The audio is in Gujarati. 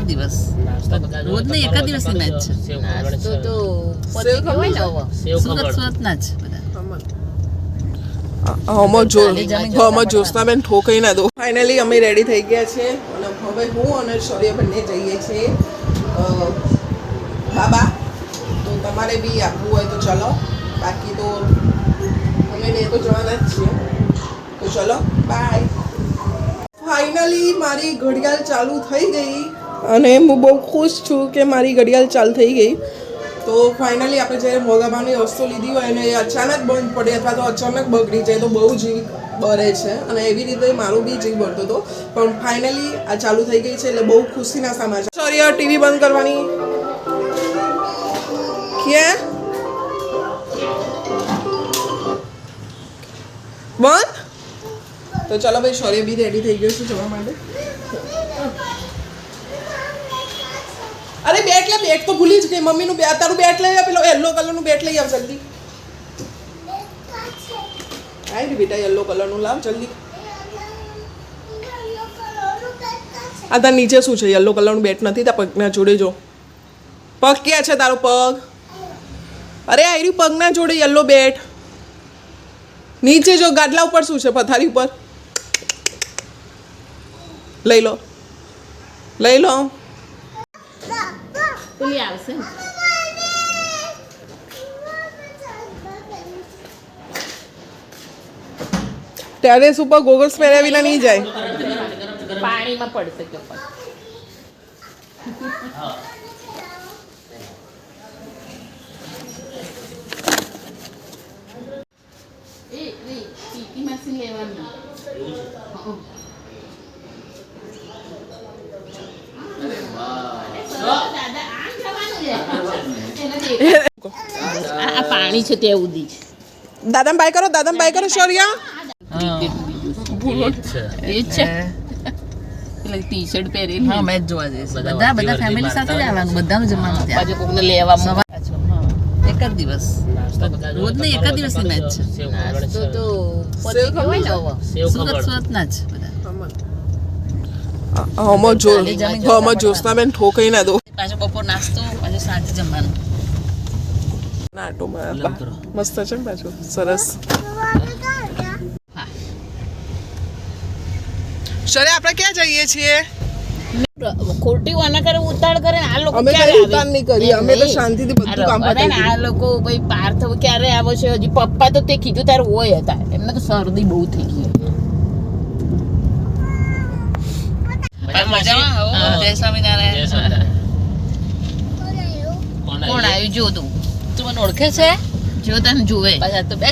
જ દિવસ રોજ નહીં, એક જ દિવસની મેચ છે. સુરત ના જ બધા. જોશનાબેન ઠોકાઈ ના દો. ફાઇનલી અમે રેડી થઈ ગયા છે અને હવે હું અને શૌર્ય બંને જઈએ છીએ બાબા. તો તમારે બી આપવું હોય તો ચલો, બાકી તો અમે બે તો જવાના જ છીએ. તો ચલો બાય. ફાઇનલી મારી ઘડિયાળ ચાલુ થઈ ગઈ અને હું બહુ ખુશ છું કે મારી ઘડિયાળ ચાલુ થઈ ગઈ. તો ફાઇનલી આપણે જ્યારે મોંઘાભાવની વસ્તુ લીધી હોય અને એ અચાનક બંધ પડે અથવા તો અચાનક બગડી જાય તો બહુ જીવ બરે છે અને એવી રીતે મારું બી જીવ બરતો હતો. પણ ફાઇનલી આ ચાલુ થઈ ગઈ છે એટલે બહુ ખુશીના સમાચાર. સોરી, ટીવી બંધ કરવાની ક્યાં બંધ. તો ચાલો ભાઈ, શૌર્ય બી રેડી થઈ ગયો છે જવા માટે. અરે બેટ લે, બેટ તો ભૂલી જ ગઈ. મમ્મીનું તારું બેટ લઈ આવ, પેલો યલો કલરનું બેટ લઈ આવ જલ્દી. આય રે બેટા, યલો કલરનું લાવ જલ્દી. આ તાર નીચે શું છે? યલો કલરનું બેટ નથી તાર પગના જોડે? જો પગ ક્યાં છે તારો પગ? અરે આયરી પગના જોડે યલો બેટ નીચે જો. ગાડલા ઉપર શું છે? પથારી ઉપર. લઈ લો, લઈ લો. પેલી આવશે ટેરેસ ઉપર ગોગલ્સ પહેર્યા વિના નહીં જાય. પાણીમાં પડશે કે મશીન લેવાનું. આ પાણી છે તે ઉદી છે. દાદાને બાય કરો, દાદાને બાય કરો. શૌર્ય એ છે એટલે ટી શર્ટ પહેરીને હા મેચ જોવા જઈશ. બધા ફેમિલી સાથે જ આવવાનું, બધાનું જમવાનું ત્યાં. બાજુ કોકને લેવા એક જ દિવસ રોજ નહીં, એક જ દિવસની મેચ છે. સુરત ના જ બધા. જોશનાબેન ઠોકાઈ ના દો. પાછો બપોર નાસ્તો, પાછો સાંજે જમવાનું. મસ્ત છે ને પાછું, સરસ. શૌર્ય આપણે ક્યાં જઈએ છીએ? ખોટી વાના કરે, ઉતાળ કરે. આ લોકો અમે કઈ ઉતાર નહીં કરી, અમે તો શાંતિથી બધું કામ પતાવી દીધું. આ લોકો ભાઈ પાર્થ ક્યારે આવે છે? હજી પપ્પા તો તે કીધું તારે હોય હતા, એમને તો શરદી બહુ થઈ ગઈ. મજામાં? જય સ્વામિનારાયણ. કોણ આવ્યું? જો તું મને ઓળખે છે? જો તને જુએ તો બે